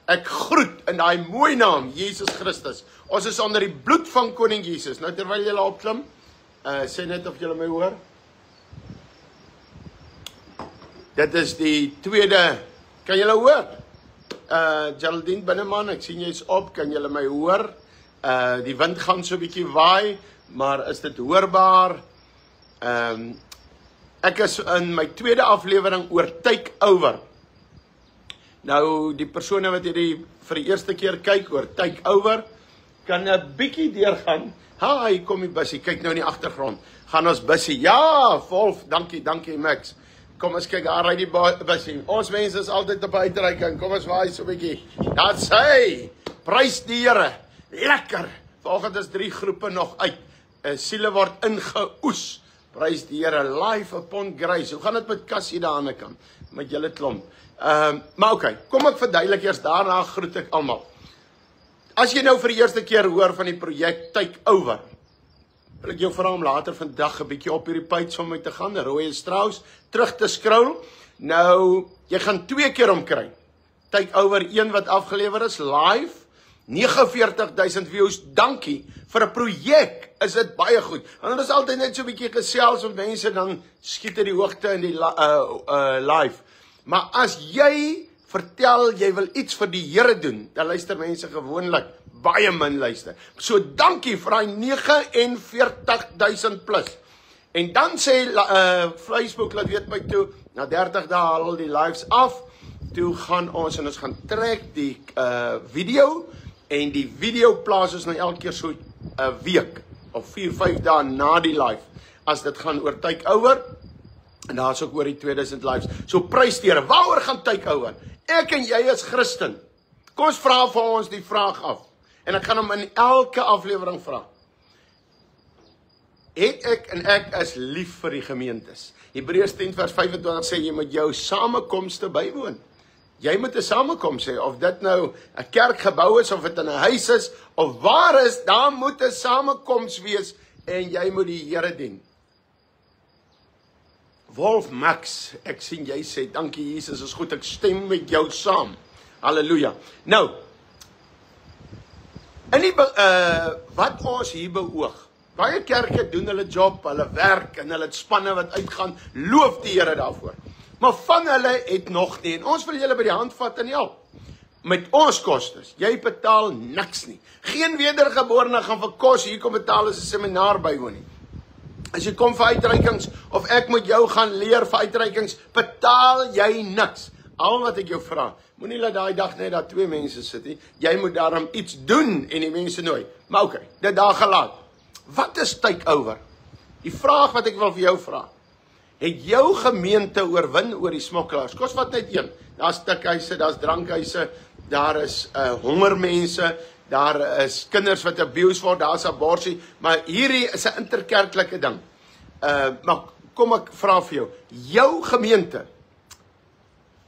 Ek groet in daai mooi naam, Jesus Christus. Ons is onder die bloed van Koning Jesus. Nou terwyl julle opklim, sê net of julle my hoor. Dit is die tweede, kan julle hoor? Geraldine Binneman, ek sien jy is op, kan julle my hoor? Die wind gaan so 'n bietjie waai, maar is dit hoorbaar? Ek is in my tweede aflewering oor takeover. Nou, die persone wat hierdie vir die eerste keer kyk oor takeover, kan 'n bietjie deurgaan. Hi, kom die bussie, kyk nou in die agtergrond. Gaan ons bussie, ja, Wolf, dankie Max. Kom ons kyk, daar ry die bussie. Ons mense is altyd op uitreiking, kom ons waai so 'n bietjie. Dat sê, prys die Here, lekker. Vanoggend is 3 groepe nog uit. Siele word ingeoes. Prys die Here, life upon grace. Hoe gaan dit met Cassie daar aan die kant? Met julle klomp. Maar oké, kom ek verduidelik eers, daarna groet ek almal. As jy nou vir die eerste keer hoor van die projek Takeover, wil ek jou vra om later vandag 'n bietjie op hierdie page van my te gaan, Roy Strauss, terug te scroll. Nou, jy gaan 2 keer omkry. Takeover 1 wat afgelewer is, live, 49,000 views, dankie. Vir 'n projek is dit baie goed. Want dit is altyd net so 'n bietjie gesels met mense, dan skiet dit die hoogte in die live. Maar as jy vertel, jy wil iets vir die Here doen, dan luister mense gewoonlik baie min luister. So dankie vir daai 49,000 plus. En dan sê Facebook, laat weet my toe, na 30 dae haal die lives af, toe gaan ons en ons gaan trek die video, en die video plaas ons nou elke keer so 'n week, of 4-5 dae na die live, as dit gaan oor takeover, en daar is ook oor die 2000 lives. So prys die Here, waaroor gaan takeover? Ek en jy is Christen. Kom ons vra vir ons die vraag af. En ek gaan hom in elke aflewering vra. Het ek en ek is lief vir die gemeentes. Hebreërs 10 vers 25 sê jy moet jou samekomste bywoon. Jy moet 'n samekoms hê, of dit nou 'n kerkgebou is, of dit in 'n huis is, of waar is, daar moet 'n samekoms wees, en jy moet die Here dien. Wolf Max, ek sien jy sê, dankie Jesus, is goed, ek stem met jou saam. Halleluja. Nou, in die, wat ons hier beoog, baie kerke doen hulle job, hulle werk, en hulle het spanne wat uitgaan, loof die Here daarvoor. Maar van hulle het nog nie, en ons wil julle by die hand vat en help. Met ons kostes, jy betaal niks nie. Geen wedergeborene gaan vir kos hier kom betaal as 'n seminar bywoon nie. As jy kom vir uitreikings, of ek moet jou gaan leer vir uitreikings, betaal jy niks. Al wat ek jou vra, moenie laat daai dag net daar 2 mense sit nie. Jy moet daarom iets doen en die mense nooi. Maar oké, dit daar gelaat. Wat is takeover? Die vraag wat ek wil vir jou vra. Het jou gemeente oorwin oor die smokkelaars? Kos wat net een. Daar's stikhuise, daar's drankhuise, daar is hongermense, daar is kinders wat abuse word, daar's abortus, maar hierdie is 'n interkerklike ding. Maar kom ek vra vir jou gemeente,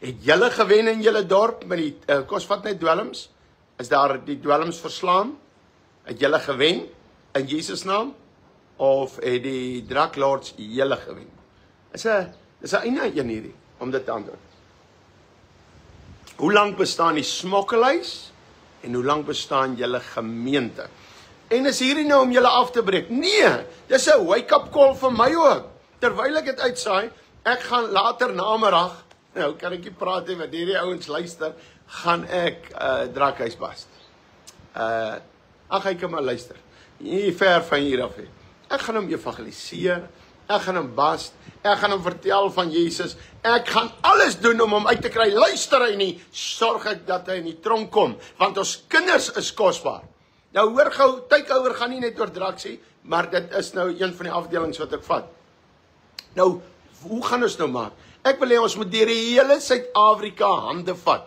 het julle gewen in julle dorp met die kos vat net dwelms? Is daar die dwelms verslaan? Het julle gewen in Jesus naam? Of het die draklords julle gewen? Dis 'n einde een hierdie, om dit te antwoord. Hoe lank bestaan die smokkelhuis, en hoe lank bestaan julle gemeente? En is hierdie nou om julle af te breek? Nee, dis 'n wake-up call vir my ook. Terwyl ek dit uitsaai, ek gaan later namiddag, nou kan ek nie praat nie, want hierdie ouens luister, gaan ek drakhuis bast. Ag, ek kan maar luister. Nie ver van hier af. Ek gaan hom evangeliseer, ek gaan hom bast, ek gaan hom vertel van Jesus, ek gaan alles doen om hom uit te kry. Luister hy nie, sorg ek dat hy in die tronk kom, want ons kinders is kosbaar. Nou hoor gou, takeover gaan nie net oor drugs nie, maar dit is nou een van die afdelings wat ek vat. Nou, hoe gaan ons nou maak? Ek wil hê ons moet deur die hele Suid-Afrika hande vat.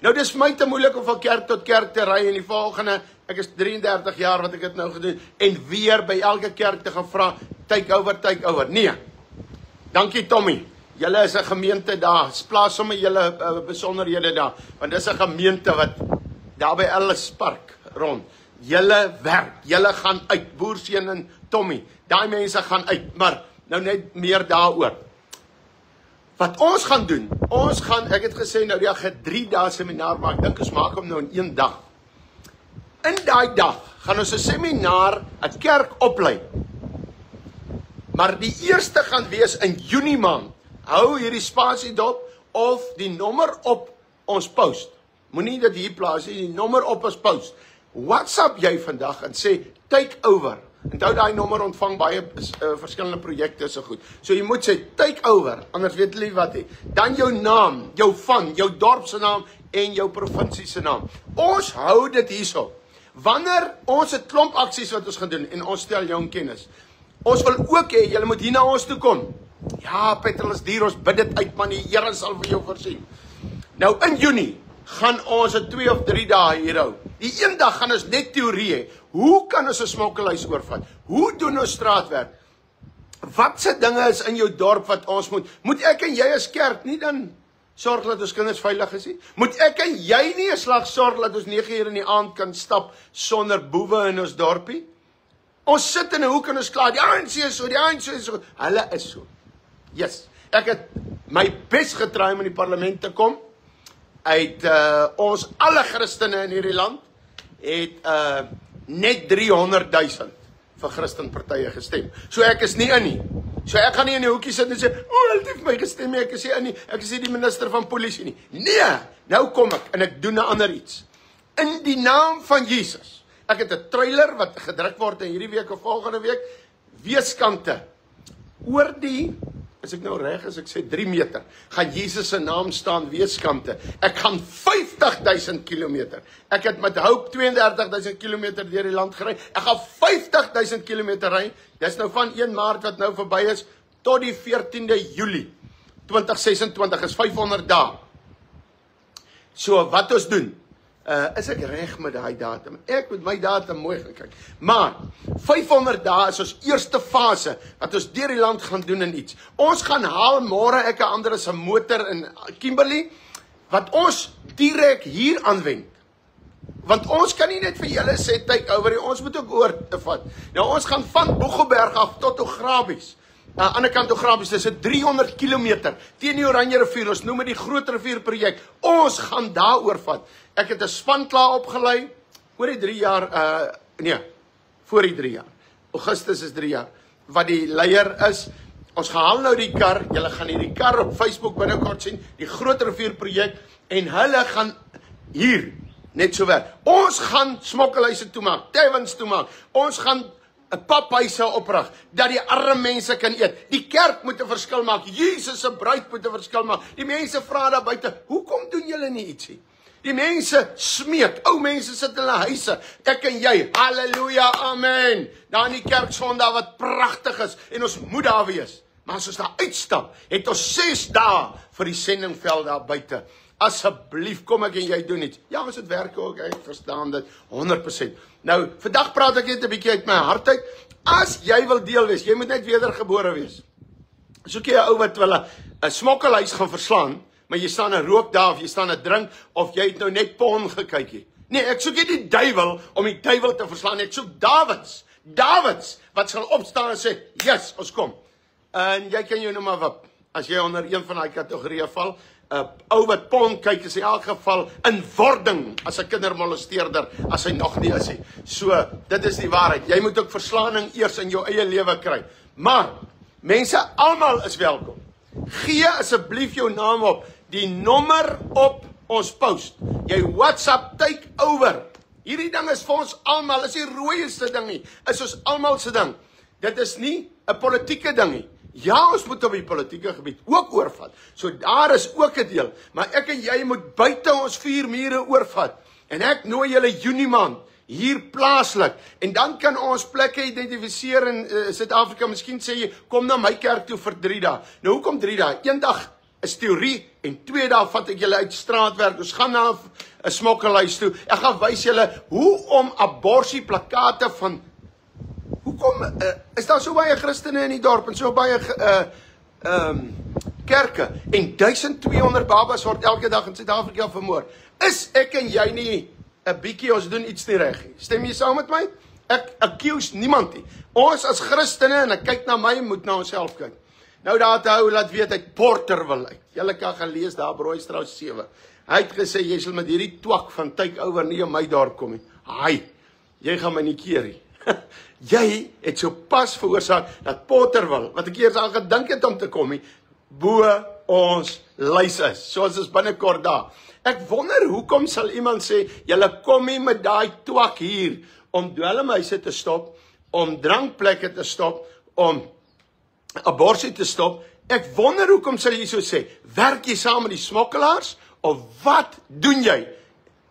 Nou, dis vir my te moeilik om van kerk tot kerk te ry, en die volgende, ek is 33 jaar wat ek dit nou gedoen, en weer by elke kerk te gaan vra, takeover. Nee. Dankie Tommy. Julle is 'n gemeente daar. Plaas sommer julle besonderhede daar, want dis 'n gemeente wat daar by Ellis Park rond. Julle werk, julle gaan uit, Boerseun en Tommy. Daai mense gaan uit, maar nou net meer daaroor. Wat ons gaan doen, Ons gaan, ek het gesê nou die 3 dae seminar, maar ek dink ons maak hom nou in 1 dag. In daai dag gaan ons 'n seminar, 'n kerk oplei. Maar die eerste gaan wees in Junie maand. Hou hierdie spasie dop of die nommer op ons post. Moenie dit hier plaas nie, die nommer op ons post. WhatsApp jy vandag en sê take over. Onthou daai nommer ontvang baie verskillende projekte so goed. So jy moet sê take over, anders weet hulle wat nie. Dan jou naam, jou van, jou dorp se naam en jou provinsie se naam. Ons hou dit hierso. Wanneer ons 'n klomp aksies wat ons gaan doen en ons stel jou in kennis. Ons wil ook hê julle moet hier na ons toe kom. Ja, petrol is duur, ons bid dit uit, man, die Here sal vir jou voorsien. Nou in Junie gaan ons 2 of 3 dae hier hou. Die een dag gaan ons net teorie hê. Hoe kan ons 'n smokkelhuis oorvat? Hoe doen ons straatwerk? Wat se dinge is in jou dorp wat ons moet ek en jy as kerk nie dan sorg dat ons kinders veilig is nie? Moet ek en jy nie 'n slag sorg dat ons 9 uur in die aand kan stap sonder boewe in ons dorpie? Ons sit in 'n hoek en ons kla, die ANC is so, die ANC is so. Hulle is so. Yes. Ek het my bes getraai om in die parlement te kom. Uit ons alle Christene in hierdie land het net 300,000 vir Christenpartye gestem. So ek is nie in nie. So ek gaan nie in die hoekie sit en sê, hulle het vir my gestem nie, ek is nie in nie, ek is nie die minister van polisie nie. Nee, nou kom ek en ek doen 'n ander iets. In die naam van Jesus. Ek het 'n trailer wat gedruk word in hierdie week of volgende week, weeskante. Oor die, as ek nou reg is, ek sê 3 meter, gaan Jesus se naam staan weeskante. Ek gaan 50,000 kilometer. Ek het met hoop 32,000 kilometer deur die land gery. Ek gaan 50,000 kilometer ry. Dis nou van 1 Maart wat nou verby is, tot die 14de Julie 2026, is 500 dae. So wat ons doen, is ek reg met daai datum? Ek moet my datum mooi gaan kyk. Maar 500 dae is ons eerste fase wat ons deur die land gaan doen in iets. Ons gaan haal môre ek 'n ander se motor in Kimberley wat ons direk hier aanwend. Want ons kan nie net vir julle sê take over nie, ons moet ook oor te vat. Nou ons gaan van Boegelberg af tot Ograbies. Aan die ander kant Ograbies, dis 'n 300 kilometer teen die Oranje rivier. Ons noem dit die Groot Rivier projek. Ons gaan daar oorvat. Ek het 'n span klaar opgelei oor die 3 jaar voor die 3 jaar. Augustus is 3 jaar wat die leier is. Ons gehaal nou die kar. Julle gaan hierdie kar op Facebook binnekort sien, die Groot Rivier projek en hulle gaan hier net so werk. Ons gaan smokkelhuise toemaak, tavens toemaak. Ons gaan 'n paphuise oprig dat die arme mense kan eet. Die kerk moet 'n verskil maak. Jesus se bruid moet 'n verskil maak. Die mense vra daar buite, "Hoekom doen julle nie ietsie?" Die mense smeek. Ou mense sit in hulle huise. Ek en jy. Halleluja. Amen. Daar in die kerk Sondag wat pragtig is en ons moet daar wees. Maar as ons daar uitstap, het ons 6 dae vir die sendingveld daar buite. Asseblief, kom ek en jy doen iets. Ja, ons het werk ook, ek verstaan dit 100%. Nou, vandag praat ek net 'n bietjie uit my hart uit. As jy wil deel wees, jy moet net wedergebore wees. Soek jy 'n ou wat wil 'n smokkelhuis gaan verslaan, maar jy staan 'n rook daar of jy staan 'n drink of jy het nou net porn gekykie. Nee, ek soek nie die duiwel om die duiwel te verslaan nie. Ek soek Dawids wat sal opstaan en sê, "Yes, ons kom." En jy kan jou nou maar wip. As jy onder een van daai kategorieë val, 'n ou wat porn kyk is in elk geval in wording as 'n kindermolesteerder as hy nog nie is nie. So, dit is die waarheid. Jy moet ook verslaaning eers in jou eie lewe kry. Maar mense almal is welkom. Gee asseblief jou naam op. Die nommer op ons post. Jy WhatsApp take over. Hierdie ding is vir ons almal, is die rooieste ding nie. Is ons almal se ding. Dit is nie 'n politieke ding nie. Ja, ons moet op die politieke gebied ook oorvat. So daar is ook 'n deel. Maar ek en jy moet buite ons 4 mure oorvat. En ek nooi julle Junie maand hier plaaslik. En dan kan ons plekke identifiseer in Suid-Afrika. Miskien sê jy, kom na my kerk toe vir 3 dae. Nou hoekom 3 dae? 1 dag is teorie en 2 dae vat ek julle uit straatwerk. Ons gaan na 'n smokkelhuis toe. Ek gaan wys julle hoe om aborsie plakate van hoekom is daar so baie Christene in die dorp en so baie kerke en 1200 babas word elke dag in Suid-Afrika vermoor. Is ek en jy nie 'n bietjie ons doen iets nie reg nie? Stem jy saam met my? Ek accuse niemand nie. Ons as Christene en ek kyk na my moet na onsself kyk. Nou daar het hy laat weet uit Porterville uit. Julle kan gaan lees daar Brooistraat 7. Hy het gesê jy sal met hierdie twak van takeover nie in my dorp kom nie. Hy, jy gaan my nie keer nie. Jy het so pas veroorsaak dat Porterville, wat ek eers al gedink het om te kom nie, bo ons lys is. Soos is binnekort daar. Ek wonder hoekom sal iemand sê, julle kom nie met daai twak hier om dwelmhuise te stop, om drankplekke te stop, om abortus te stop. Ek wonder hoekom sal jy so sê, werk jy saam met die smokkelaars, of wat doen jy?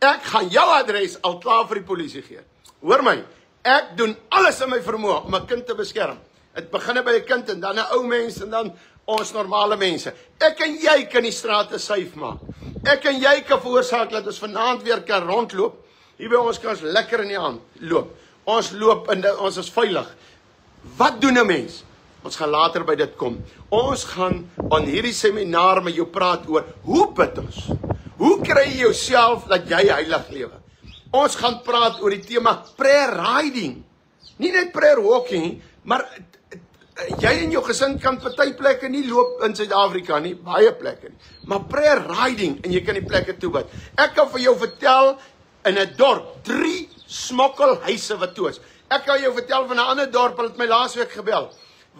Ek gaan jou adres al klaar vir die polisie gee. Hoor my, ek doen alles in my vermoë om 'n kind te beskerm. Het begin by 'n kind en dan 'n ou mens en dan ons normale mense. Ek en jy kan die strate safe maak. Ek en jy kan veroorsaak dat ons vanaand weer kan rondloop. Hier by ons kan ons lekker in die hand loop. Ons loop en ons is veilig. Wat doen 'n mens? Ons gaan later by dit kom. Ons gaan aan hierdie seminar met jou praat oor, hoe bid ons? Hoe kry jy jouself dat jy heilig lewe? Ons gaan praat oor die tema prayer riding. Nie net prayer walking, maar jy en jou gesin kan party plekke nie loop in Suid-Afrika nie, baie plekke nie. Maar prayer riding, en jy kan die plekke toe bid. Ek kan vir jou vertel, in 'n dorp, 3 smokkelhuise wat toe is. Ek kan jou vertel van 'n ander dorp, hulle het my laasweek gebel,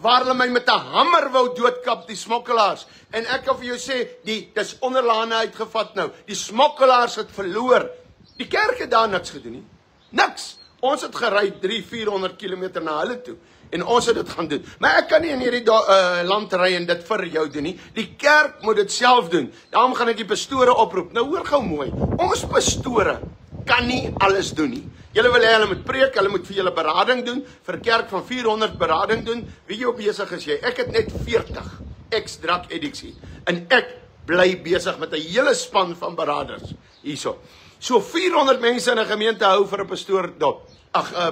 waar hulle my met 'n hamer wou doodkap, die smokkelaars. En ek kan vir jou sê, dis onderlane uitgevat nou. Die smokkelaars het verloor. Die kerk het daar niks gedoen nie. Niks. Ons het gery 300-400 km na hulle toe. En ons het dit gaan doen. Maar ek kan nie in hierdie land ry en dit vir jou doen nie. Die kerk moet dit self doen. Daarom gaan ek die pastore oproep. Nou hoor gou mooi. Ons pastore kan nie alles doen nie. Julle wil hê hulle moet preek, hulle moet vir julle berading doen, vir 'n kerk van 400 berading doen. Wie jou besig is jy? Ek het net 40 ex-drug addicts. En ek bly besig met 'n hele span van beraders hierso. So 400 mense in 'n gemeente hou vir 'n pastoor dop.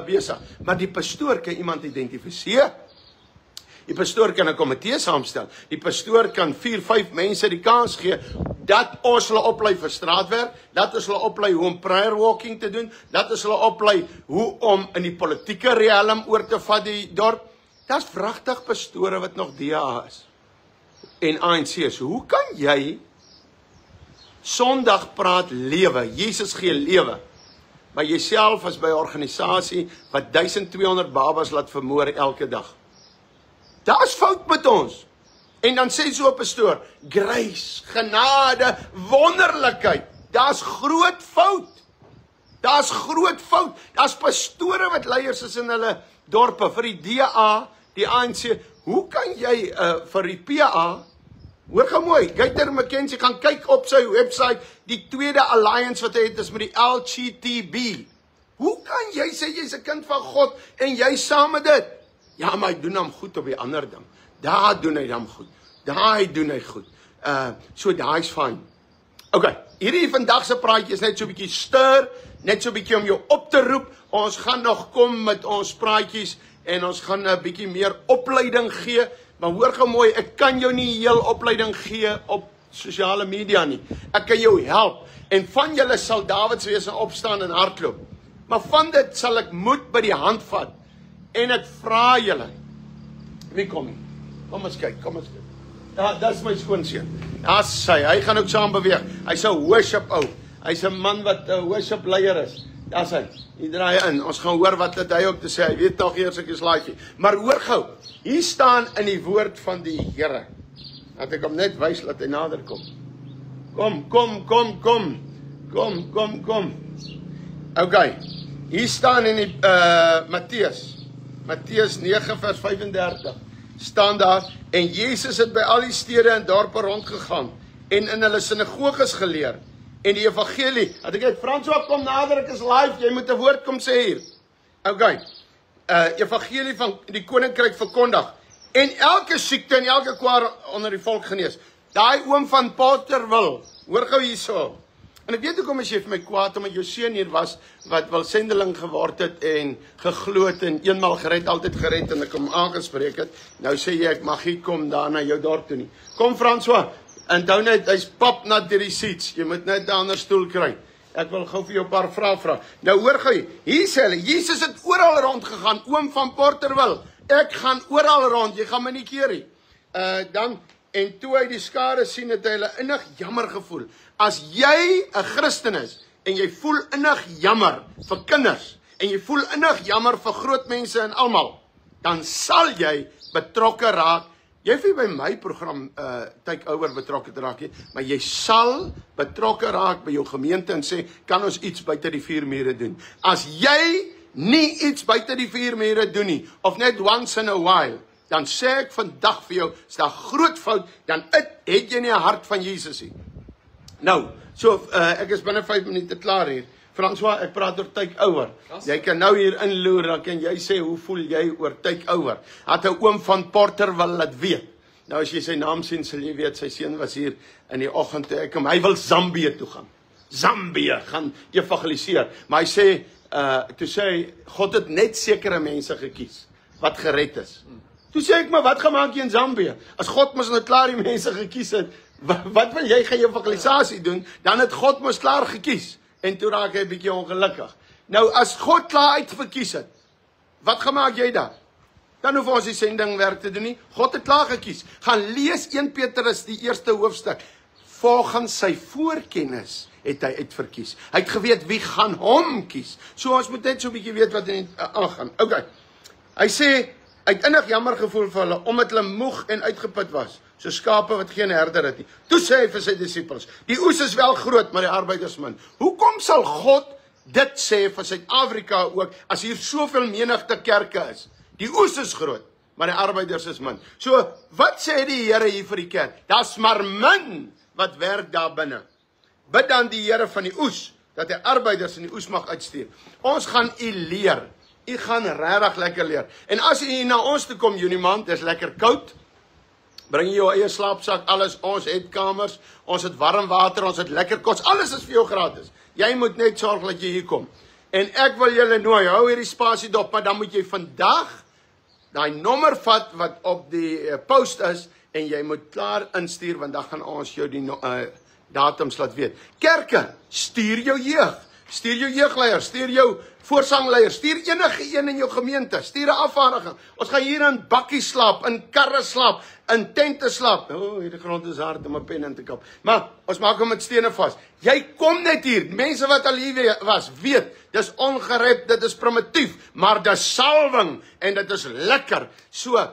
Besig. Maar die pastoor kan iemand identifiseer. Die pastoor kan 'n komitee saamstel. Die pastoor kan 4-5 mense die kans gee dat ons hulle oplei vir straatwerk, dat ons hulle oplei hoe om prayer walking te doen, dat ons hulle oplei hoe om in die politieke riem oor te vat die dorp. Daar's vragtig pastore wat nog DA is en ANC is. Hoe kan jy Sondag praat lewe, Jesus gee lewe, maar jouself is by 'n organisasie wat 1200 babas laat vermoor elke dag? Daar's fout met ons. En dan sê so 'n pastoor, grace, genade, wonderlikheid. Daar's groot fout. Daar's groot fout. Daar's pastore wat leiers is in hulle dorpe vir die DA, die ANC. Hoe kan jy vir die PA, hoor gou mooi, Gaiter McKenzie gaan kyk op sy website, die tweede alliance wat hy het is met die LGTB. Hoe kan jy sê jy's 'n kind van God en jy saam met dit? Ja, maar hy doen hom goed op die ander ding. Daar doen hy hom goed. Daar doen hy goed. So daai's fyn. Okay, hierdie vandag se praatjie is net so 'n bietjie stir, net so 'n bietjie om jou op te roep. Ons gaan nog kom met ons praatjies en ons gaan 'n bietjie meer opleiding gee. Maar hoor gou mooi, ek kan jou nie heel opleiding gee op sosiale media nie. Ek kan jou help. En van julle sal Dawids wees en opstaan en hardloop. Maar van dit sal ek moed by die hand vat. En ek vra julle, wie kom nie? Kom ons kyk, kom ons kyk. Ja, dis my skoonseun. Ja, hy gaan ook saam beweeg. Hy's 'n worship ou. Hy's 'n man wat 'n worship leier is. Daar's hy. Hy draai in. Ons gaan hoor wat hy ook te sê. Hy weet nog eers ek is laaitjie. Maar hoor gou. Hier staan in die woord van die Here. Dat ek hom net wys dat hy nader kom. Kom. Okay. Hier staan in die Matteus 9 vers 35. Staan daar, en Jezus het by al die stede en dorpe rondgegaan en in hulle sinagoges geleer en die evangelie. Dat ek François kom nader, ek is live, jy moet 'n woord kom sê hier. Okay. Evangelie van die koninkryk verkondig en elke siekte en elke kwaad onder die volk genees. Daai oom van Porterville, hoor gou hierso. En ek weet ook as jy vir my kwaad omdat jou seun hier was wat wel sendeling geword het en geglo het en eenmal gered, altyd gered en ek hom aangespreek het. Nou sê jy ek mag nie kom daar na jou dorp toe nie. Kom François, en dan net hy's pap na die seats. Jy moet net 'n ander stoel kry. Ek wil gou vir jou 'n paar vrae vra. Nou hoor gou, hier sê hulle, Jesus het oral rond gegaan, oom van Porterville. Ek gaan oral rond, jy gaan my nie keer nie. dan, en toe hy die skare sien, het hy hulle innig jammer gevoel. As jy 'n Christen is, en jy voel innig jammer vir kinders, en jy voel innig jammer vir groot mense en almal, dan sal jy betrokke raak. Jy hoef nie by my program Takeover betrokke te raak nie, maar jy sal betrokke raak by jou gemeente en sê, kan ons iets buite die 4 mure doen? As jy nie iets buite die 4 mure doen nie, of net once in a while, dan sê ek vandag vir jou, is daar groot fout, dan het jy nie 'n hart van Jesus nie. Nou, so, ek is binne 5 minute klaar hier. François, ek praat oor Takeover. Jy kan nou hier inloer, dan kan jy sê, hoe voel jy oor Takeover? Had 'n oom van Porter wil laat weet. Nou as jy sy naam sien, sal jy weet, sy seun was hier in die oggend, hy wil Zambië toe gaan. Zambië, gaan evangeliseer. Maar hy sê, toe sê hy, God het net sekere mense gekies, wat gered is. Toe sê ek, maar wat gemaak jy in Zambië? As God mos nou klaar die mense gekies het, wat wil jy gaan evangelisasie doen? Dan het God mos klaar gekies. En toe raak hy 'n bietjie ongelukkig. Nou, as God klaar uitverkies het, wat gemaak jy dan? Dan hoef ons die sendingwerk te doen nie. God het klaar gekies. Gaan lees 1 Petrus die 1ste hoofstuk. Volgens sy voorkennis het hy uitverkies. Hy het geweet wie gaan hom kies. So ons moet net so 'n bietjie weet wat in aangaan. Okay. Hy sê, hy het innig jammer gevoel vir hulle, omdat hulle moeg en uitgeput was, so skape wat geen herder het nie. Toe sê hy vir sy disippels, die oes is wel groot, maar die arbeiders min. Hoekom sal God dit sê vir Suid-Afrika ook, as hier soveel menigte kerke is? Die oes is groot, maar die arbeiders is min. So, wat sê die Here hier vir die kerk? Daar's maar min wat werk daar binne. Bid dan die Here van die oes, dat hy arbeiders in die oes mag uitstuur. Ons gaan u leer. U gaan regtig lekker leer. En as u na ons toe kom, Junie maand, dis lekker koud. Bring jy jou eie slaapsak, alles, ons het kamers, ons het warm water, ons het lekker kos, alles is vir jou gratis. Jy moet net sorg dat jy hier kom. En ek wil julle nooi, hou hierdie spasie dop, maar dan moet jy vandag daai nommer vat wat op die post is, en jy moet klaar instuur, want dan gaan ons jou die datums laat weet. Kerke, stuur jou jeug. Stuur jou jeugleiers, stuur jou voorsangleiers, stuur enige een in jou gemeente, stuur 'n afvaardiging. Ons gaan hier in bakkies slaap, in karre slaap, in tente slaap. Hierdie grond is hard om 'n pen in te kap. Maar ons maak hom met stene vas. Jy kom net hier. Mense wat al hier was, weet, dis ongeryp, dit is primitief, maar dis salwing en dit is lekker. So,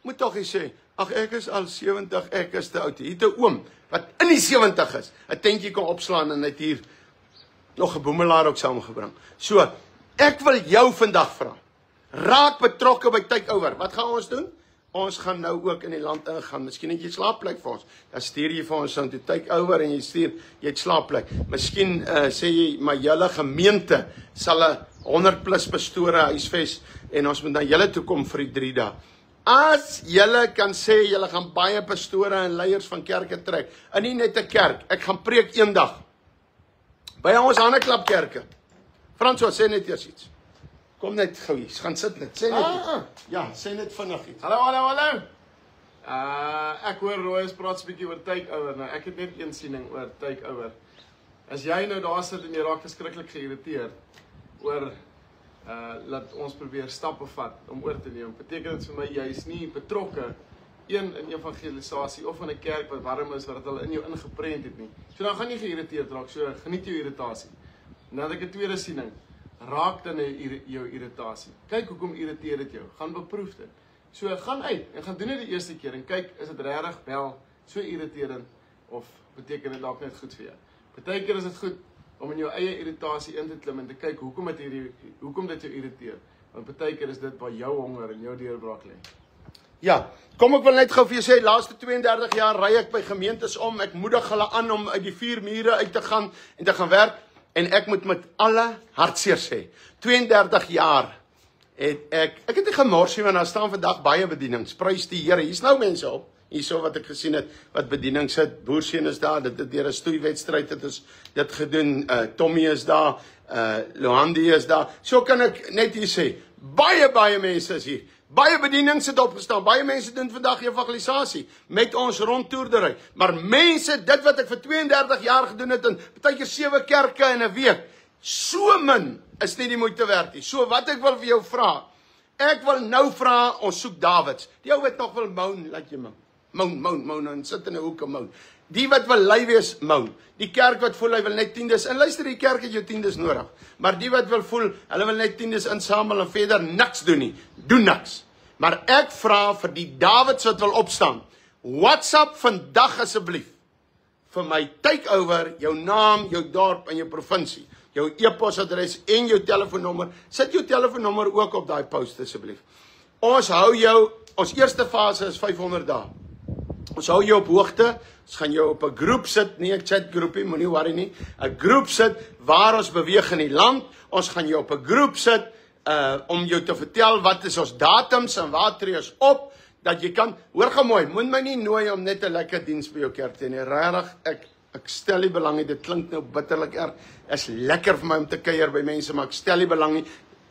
moet tog jy sê, ag ek is al 70, ek is te oud. Hier 'n oom wat in die 70 is, 'n tentjie kom opslaan en het hier nog 'n boemelaar ook saamgebring. So, ek wil jou vandag vra. Raak betrokke by Takeover. Wat gaan ons doen? Ons gaan nou ook in die land ingaan. Miskien het jy slaapplek vir ons. Dan stuur jy vir ons aan toe Takeover en jy het slaapplek. Miskien sê jy, maar julle gemeente sal 'n 100+ pastore huisves en ons moet na julle toe kom vir die 3 dae. As julle kan sê, julle gaan baie pastore en leiers van kerke trek, en nie net 'n kerk, ek gaan preek eendag. By ons Handeklapkerke. François, sê net eers iets. Kom net gou hier, gaan sit net, sê net iets. Ja, sê net vinnig iets. Hallo. Ek hoor Royce praat 'n bietjie oor Takeover. Nou, ek het net een siening oor Takeover. As jy nou daar sit en jy raak verskriklik geïrriteerd oor laat ons probeer stappe vat om oor te neem, beteken dit vir my jy is nie betrokke in evangelisasie of in 'n kerk wat warm is, wat hulle in jou ingeprent het nie. So dan gaan jy geïrriteerd raak, so geniet jou irritasie. Nou het ek 'n tweede siening. Raak dan jou irritasie. Kyk hoekom irriteer dit jou. Gaan beproef dit. So gaan uit en gaan doen dit die eerste keer en kyk, is dit regtig wel so irriterend of beteken dit dalk net goed vir jou. Partykeer is dit goed om in jou eie irritasie in te klim en te kyk hoekom dit jou irriteer. Want partykeer is dit waar jou honger en jou deurbraak lê. Ja, kom ek wil net gou vir jou sê, laaste 32 jaar ry ek by gemeentes om, ek moedig hulle aan om uit die 4 mure uit te gaan en te gaan werk, en ek moet met alle hartseer sê, 32 jaar het ek het nie gemors nie, want daar staan vandag baie bedienings, prys die Here, hier's nou mense op, hierso wat ek gesien het, wat bediening sit, Boerseun is daar, dit het deur 'n stoeiwedstryd, dit is dit gedoen, Tommy is daar, Lohandi is daar, so kan ek net hier sê, baie mense is hier, baie bedienings het opgestaan, baie mense doen vandag evangelisasie, met ons rondtoerdery, maar mense, dit wat ek vir 32 jaar gedoen het, en partykeer 7 kerke in 'n week, so min, is nie die moeite werd nie, so wat ek wil vir jou vra, ek wil nou vra, ons soek Davids, die ou wat nog wil moan, laat jy man, Moan, en sit in 'n hoek en moan. Die wat wil lui wees, moan. Die kerk wat voel, hy wil net tiendes, en luister, die kerk het jou tiendes nodig. Maar die wat wil voel, hulle wil net tiendes insamel en verder niks doen nie, doen niks. Maar ek vra vir die Davids wat wil opstaan, WhatsApp vandag asseblief, vir my takeover, jou naam, jou dorp en jou provinsie, jou e-posadres en jou telefoonnommer. Sit jou telefoonnommer ook op daai post asseblief. Ons hou jou, ons eerste fase is 500 dae. Ons hou jou op hoogte, ons gaan jou op 'n groep sit, nie 'n chat groepie, moenie worry nie, 'n groep sit waar ons beweeg in die land. Ons gaan jou op 'n groep sit om jou te vertel wat is ons datums en waar tree ons op, dat jy kan, hoor gou mooi, moet my nie nooi om net 'n lekker diens by jou kerk te hê nie. Regtig, ek stel nie belang nie, dit klink nou bitterlik erg, is lekker vir my om te kuier by mense, maar ek stel nie belang nie.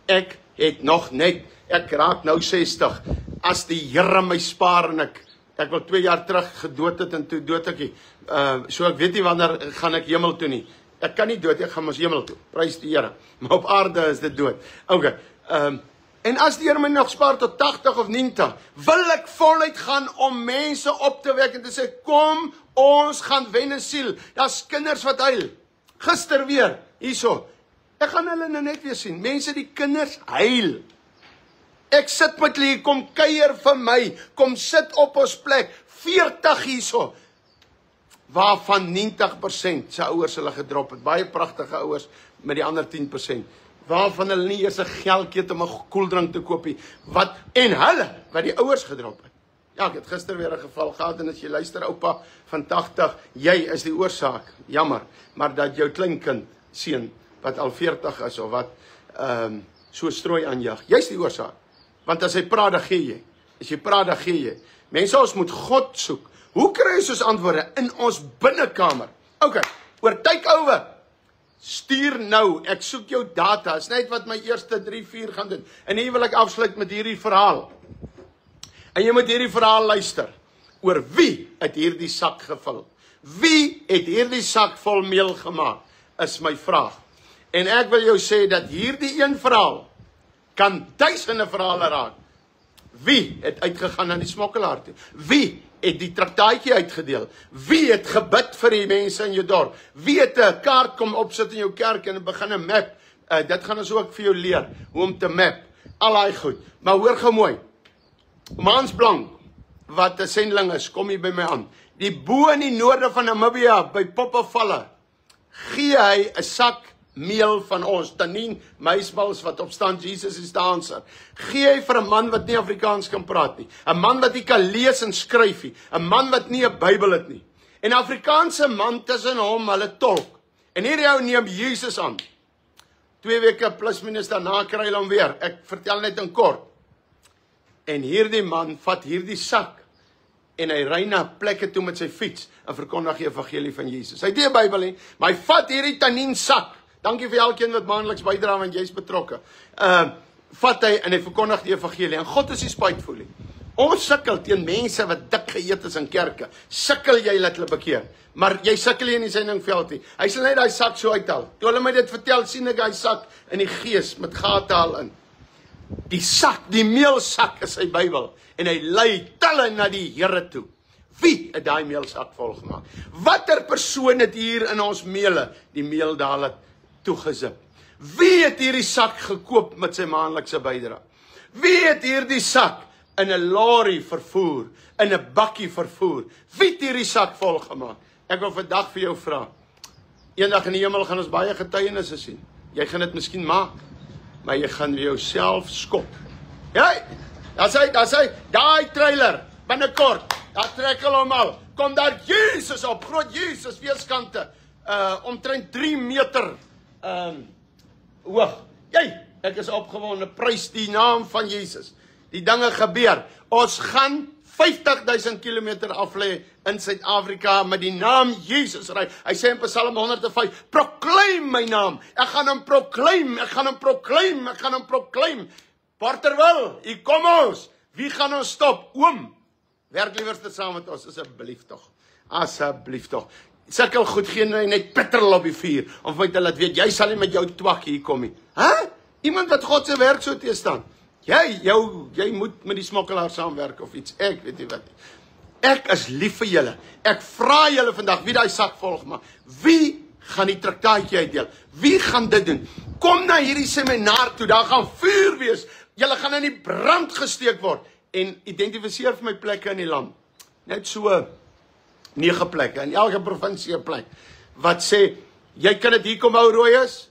Ek het nog net, ek raak nou 60, as die Here my spaar en ek wil 2 jaar terug gedood het en toe dood ek, so ek weet nie wanneer gaan ek hemel toe nie. Ek kan nie dood, ek gaan ons hemel toe, prys die Here, maar op aarde is dit dood. Okay, en as die Here my nog spaar tot 80 of 90, wil ek voluit gaan om mense op te wek en te sê, kom, ons gaan wen 'n siel. Daar's kinders wat huil. Gister weer, hierso. Ek gaan hulle nou net weer sien. Mense, die kinders huil. Ek sit met hulle, kom kuier vir my, kom sit op ons plek, 40 hierso, waarvan 90% se ouers hulle gedrop het, baie pragtige ouers met die ander 10%, waarvan hulle nie eers 'n geldjie het om 'n koeldrank te koop nie, en hulle, wat die ouers gedrop het. Ja, ek het gister weer 'n geval gehad, en as jy luister, oupa van 80, jy is die oorsaak, jammer, maar dat jou kleinkind, seun, wat al 40 is, of wat, so strooi aanjag, jy's die oorsaak. Want as hy praat, dan gee jy. As jy praat, dan gee jy. Mense, ons moet God soek. Hoe kry ons ons antwoorde? In ons binnekamer. Okay, oor takeover. Stuur nou, ek soek jou data. Is net wat my eerste 3-4 gaan doen. En hier wil ek afsluit met hierdie verhaal. En jy moet hierdie verhaal luister. Oor wie het hierdie sak gevul? Wie het hierdie sak vol meel gemaak? Is my vraag. En ek wil jou sê dat hierdie een verhaal kan duisende verhale raak. Wie het uitgegaan na die smokkelaar toe? Wie het die traktaatjie uitgedeel? Wie het gebid vir die mense in jou dorp? Wie het 'n kaart kom opsit in jou kerk en begin 'n map? Dit gaan ons ook vir jou leer, hoe om te map. Al daai goed. Maar hoor gou mooi. Mans Blank, wat 'n sendling is, kom hier by my aan. Die bo in die noorde van Namibia, by Poppevalle, gee hy 'n sak meel van ons, Tanien Meismals wat opstaan, Jesus is the answer. Gee hy vir 'n man wat nie Afrikaans kan praat nie, 'n man wat nie kan lees en skryf nie, 'n man wat nie 'n Bybel het nie. En Afrikaanse man tussen hom, hulle tolk. En hierdie ou neem Jesus aan. 2 weke plus minus daarna kry hy hom weer. Ek vertel net in kort. En hierdie man vat hierdie sak en hy ry na plekke toe met sy fiets en verkondig die evangelie van Jesus. Hy het nie 'n Bybel nie, maar hy vat hierdie Tanien sak. Dankie vir elkeen wat maandeliks bydra, want jy's betrokke. Vat hy en hy verkondig die evangelie. En God is nie spytevol nie. Ons sukkel teen mense wat dik geëet is in kerke. Sukkel jy laat hulle bekeer. Maar jy sukkel nie in die sendingveld nie. Hy sal net daai sak so uithaal. Toe hulle my dit vertel, sien ek hy sak in die gees met gate al in. Die sak, die meelsak is sy Bybel. En hy lei talle na die Here toe. Wie het daai meelsak volgemaak? Watter persoon het hier in ons meele die meel daal toegezip? Wie het hierdie sak gekoop met sy maandelikse bydrae? Wie het hierdie sak in 'n lorry vervoer, in 'n bakkie vervoer? Wie het hierdie sak volgemaak? Ek wil vandag vir jou vra. Eendag in die hemel gaan ons baie getuienisse sien. Jy gaan dit miskien maak, maar jy gaan vir jouself skop. Ja, daar's hy, daai trailer, binnekort, daar trek hulle hom al. Kom daar Jesus op, groot Jesus, weerskante, omtrent 3 meter hoog. Ek is opgewonde, prys die naam van Jesus. Die dinge gebeur. Ons gaan 50.000 kilometer aflê in Suid-Afrika met die naam Jesus ry. Hy sê in Psalm 105, proclaim my naam. Ek gaan hom proclaim, ek gaan hom proclaim, ek gaan hom proclaim. Porterville, hier kom ons. Wie gaan ons stop? Oom, werk liewerste saam met ons, asseblief tog. Asseblief tog. Sukkel goed, geen net petrol op die vuur, om vir my te laat weet, jy sal nie met jou twak hier kom nie. Iemand wat God se werk so teestaan. Jy moet met die smokkelaar saamwerk of iets, ek weet nie wat. Ek is lief vir julle. Ek vra julle vandag wie daai sak volg maak. Wie gaan die traktaatjie uitdeel? Wie gaan dit doen? Kom na hierdie seminar toe, daar gaan vuur wees. Julle gaan in die brand gesteek word. En identifiseer vir my plekke in die land. Net so 9 plekke, in elke provinsie 'n plek. Wat sê, jy kan dit hier kom hou, Rooies.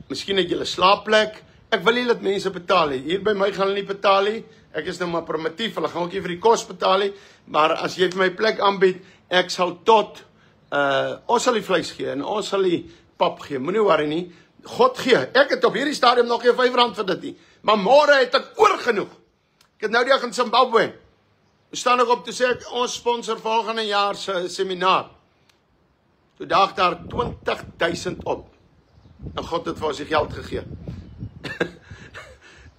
Miskien het julle slaapplek. Ek wil nie dat mense betaal nie. Hier by my gaan hulle nie betaal nie. Ek is nou maar primitief, hulle gaan ook nie vir die kos betaal nie. Maar as jy vir my plek aanbied, ek sal tot, ons sal die vleis gee en ons sal die pap gee. Moenie worry nie. God gee. Ek het op hierdie stadium nog geen R5 vir dit nie. Maar môre het ek oor genoeg. Ek het nou die dag in Zimbabwe. We staan nog op te sê, ons sponsor volgende jaar se seminar. Toe daag daar 20.000 op. En God het vir ons die geld gegee.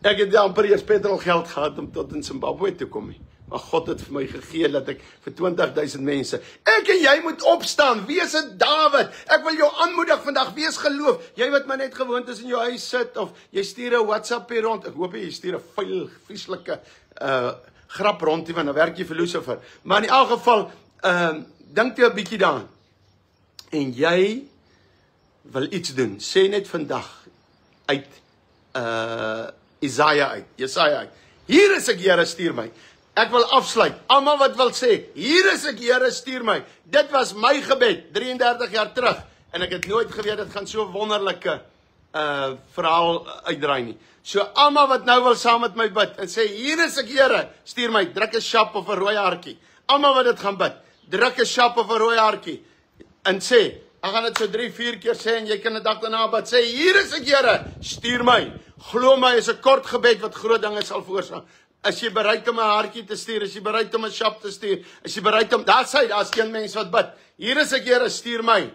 Ek het amper eers petrol geld gehad om tot in Zimbabwe te kom. Maar God het vir my gegee dat ek vir 20.000 mense. Ek en jy moet opstaan. Wees 'n Dawid. Ek wil jou aanmoedig vandag. Wees geloof. Jy wat maar net gewoond is in jou huis sit of jy stuur 'n WhatsApp hier rond. Ek hoop jy stuur 'n vuil, vieslike grap rond, want dan werk jy vir Lucifer. Maar in elk geval, dink jy 'n bietjie daaraan. En jy wil iets doen. Sê net vandag uit Jesaja uit. Hier is ek, Here, stuur my. Ek wil afsluit. Almal wat wil sê, hier is ek, Here, stuur my. Dit was my gebed 33 jaar terug en ek het nooit geweet dit gaan so wonderlike verhaal uitdraai nie. So almal wat nou wil saam met my bid en sê, hier is ek, Here, stuur my, druk 'n shap of 'n rooi hartjie. Almal wat dit gaan bid, druk 'n shap of 'n rooi hartjie en sê, ek gaan dit so 3-4 keer sê en jy kan 'n dag daarna bid, sê, hier is ek, Here, stuur my. Glo my, is 'n kort gebed wat groot dinge sal veroorsaak. As jy bereid om 'n hartjie te stuur, as jy bereid om 'n shap te stuur, as jy bereid om, daar's geen mens wat bid. Hier is ek, Here, stuur my.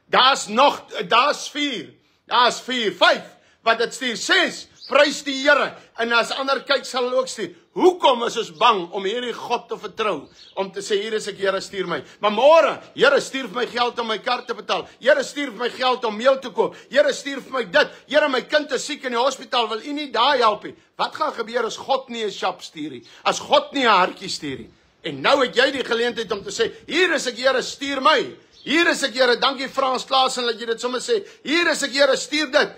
Daar's 4, 5 wat dit stuur, 6, prys die Here. En as ander kyk sal hulle ook stuur. Hoekom is ons bang om hierdie God te vertrou? Om te sê, hier is ek, Here, stuur my. Maar môre, Here, stuur vir my geld om my kar te betaal. Here, stuur vir my geld om meel te koop. Here, stuur vir my dit. Here, my kind is siek in die hospitaal, wil U nie daar help nie? Wat gaan gebeur as God nie 'n shap stuur nie? As God nie 'n hartjie stuur nie? En nou het jy die geleentheid om te sê, hier is ek, Here, stuur my. Hier is ek, Here, dankie Frans Klaasen dat jy dit sommer sê. Hier is ek, Here, stuur dit.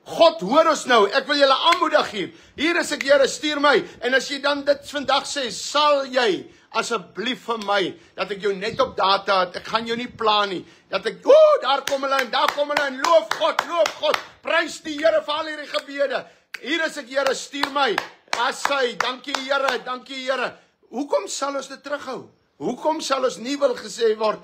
God, hoor ons nou, ek wil julle aanmoedig hier. Hier is ek, Here, stuur my. En as jy dan dit vandag sê, sal jy asseblief vir my, dat ek jou net op data het, ek gaan jou nie pla nie, dat ek, daar kom hulle in, loof God, prys die Here vir al hierdie gebede. Hier is ek, Here, stuur my. Asai, dankie Here. Hoekom sal ons dit terughou? Hoekom sal ons nie wil gesê word,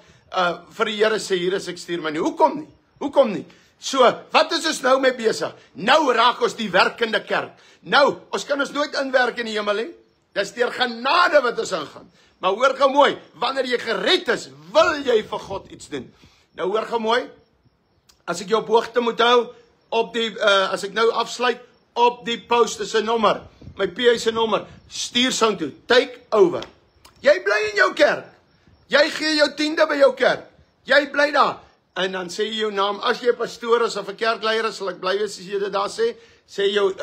vir die Here sê, hier is ek, stuur my nie? Hoekom nie? So, wat is ons nou mee besig? Nou raak ons die werkende kerk. Nou, ons kan ons nooit inwerk in die hemel nie. Dis deur genade wat ons ingaan. Maar hoor gou mooi, wanneer jy gered is, wil jy vir God iets doen. Nou hoor gou mooi, as ek jou op hoogte moet hou, op die, as ek nou afsluit, op die post is 'n nommer, my PA se nommer, stuur sound toe, take over. Jy bly in jou kerk, jy gee jou 10de by jou kerk, jy bly daar, en dan sê jy jou naam, as jy 'n pastoor is of 'n kerkleier is, sal ek bly wees as jy dit daar sê jou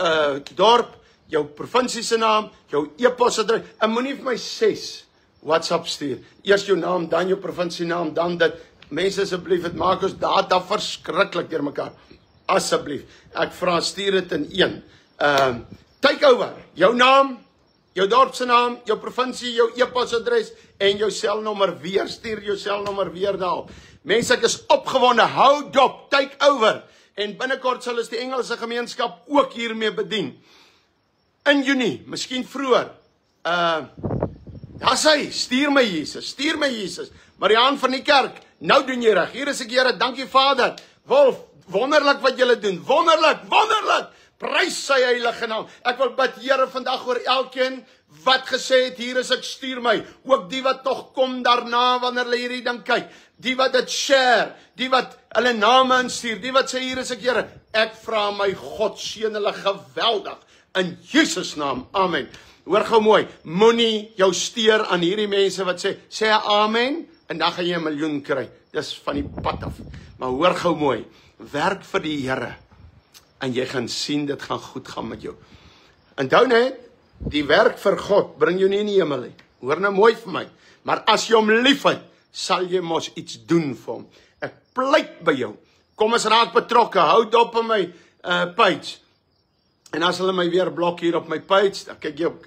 dorp, jou provinsie se naam, jou e-posadres, en moenie vir my 6 WhatsApp stuur. Eers jou naam, dan jou provinsie naam, dan dit. Mense asseblief, dit maak ons data verskriklik deur mekaar. Asseblief, ek vra stuur dit in 1. Take over, jou naam, jou dorp se naam, jou provinsie, jou e-posadres en jou selnommer weer, stuur jou selnommer weer daar. Mense, ek is opgewonde, hou dop, take over. En binnekort sal ons die Engelse gemeenskap ook hiermee bedien. In Junie, miskien vroeër. Daar sê, stuur my Jesus. Mariaan van die kerk, nou doen jy reg. Hier is ek, Here, dankie Vader. Wolf, wonderlik wat julle doen. Wonderlik. Prys sy heilige naam. Ek wil bid, Here, vandag oor elkeen wat gesê het, hier is ek, stuur my. Ook die wat nog kom daarna, wanneer hulle hierdie ding kyk. Die wat dit share, die wat hulle name instuur, die wat sê, hier is ek, Here. Ek vra my God, seën hulle geweldig. In Jesus naam, amen. Hoor gou mooi, moenie jou steur aan hierdie mense wat sê amen, en dan gaan jy 1 miljoen kry. Dis van die pad af. Maar hoor gou mooi, werk vir die Here, en jy gaan sien, dit gaan goed gaan met jou. Onthou net, die werk vir God bring jou nie in die hemel nie. Hoor nou mooi vir my. Maar as jy hom liefhet, sal jy mos iets doen vir hom. Ek pleit by jou. Kom ons raak betrokke. Hou dop op my page. En as hulle my weer blok hier op my page, dan kyk jy op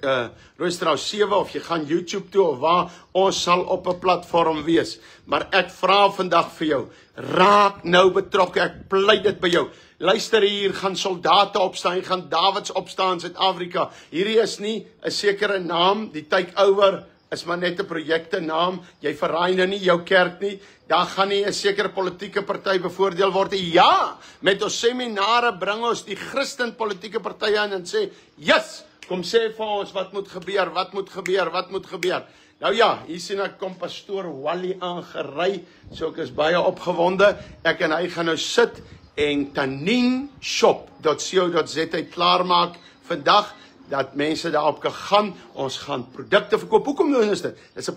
Rooistrauss 7 of jy gaan YouTube toe of waar, ons sal op 'n platform wees. Maar ek vra vandag vir jou, raak nou betrokke, ek pleit dit by jou. Luister hier, gaan soldate opstaan, hier gaan Davids opstaan in Suid-Afrika. Hierdie is nie 'n sekere naam, die takeover is maar net 'n projekte naam. Jy verraai nou nie jou kerk nie. Daar gaan nie 'n sekere politieke party bevoordeel word nie. Ja, met ons seminare bring ons die Christen politieke partye aan en sê, "Yes, kom sê vir ons wat moet gebeur, wat moet gebeur, wat moet gebeur." Nou ja, hier sien ek kom pastoor Wally aangery. So ek is baie opgewonde. Ek en hy gaan nou sit en taninshop.co.za klaarmaak vandag, dat mense daarop kan gaan. Ons gaan produkte verkoop. Hoekom doen ons dit? Dit is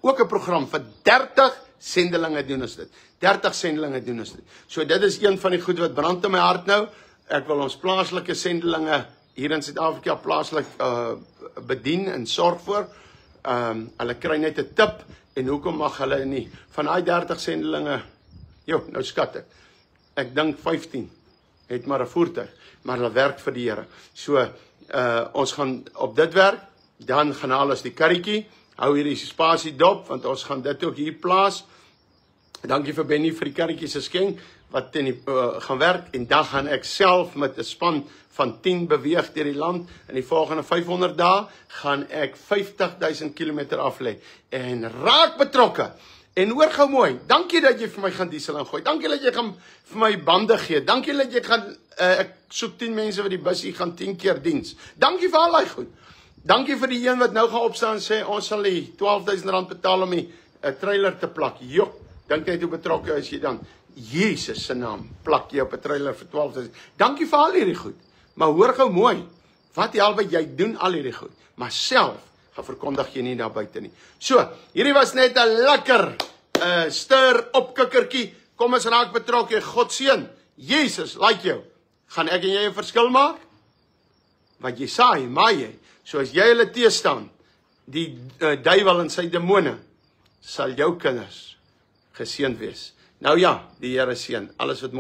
ook 'n program vir 30 sendelinge doen ons dit. 30 sendelinge doen ons dit. So dit is een van die goed wat brand in my hart nou. Ek wil ons plaaslike sendelinge hier in Suid-Afrika plaaslik bedien en sorg voor. Hulle kry net 'n tip en hoekom mag hulle nie? Van daai 30 sendelinge, nou skat ek dink 15 het maar 'n voertuig, maar hulle werk vir die Here. So ons gaan op dit werk, dan gaan haal ons die karretjie, hou hierdie spasie dop, want ons gaan dit ook hier plaas. Dankie vir Benny vir die karretjie se skenk, wat gaan werk, en dan gaan ek self met 'n span van 10 beweeg deur die land. In die volgende 500 dae gaan ek 50.000 kilometer aflê, en raak betrokke. En hoor gou mooi, dankie dat jy vir my gaan diesel ingooi, dankie dat jy gaan vir my bande gee, dankie dat jy gaan, ek soek 10 mense wat die busie gaan 10 keer diens, dankie vir al die goed, dankie vir die een wat nou gaan opstaan en sê, ons sal die R12.000 betaal om die trailer te plak, dink net hoe betrokke is jy dan, Jesus se naam, plak jy op 'n trailer vir 12.000, dankie vir al hierdie goed, maar hoor gou mooi, wat help jy doen al hierdie goed, maar self, verkondig jy nie daar buite nie. So, hierdie was net 'n lekker stir opkikkertjie. Kom ons raak betrokke. God seën. Jesus, like jou. Gaan ek en jy 'n verskil maak? Wat jy saai, maai jy. So as jy hulle teestaan, die duiwel en sy demone, sal jou kinders geseënd wees. Nou ja, die Here seën alles wat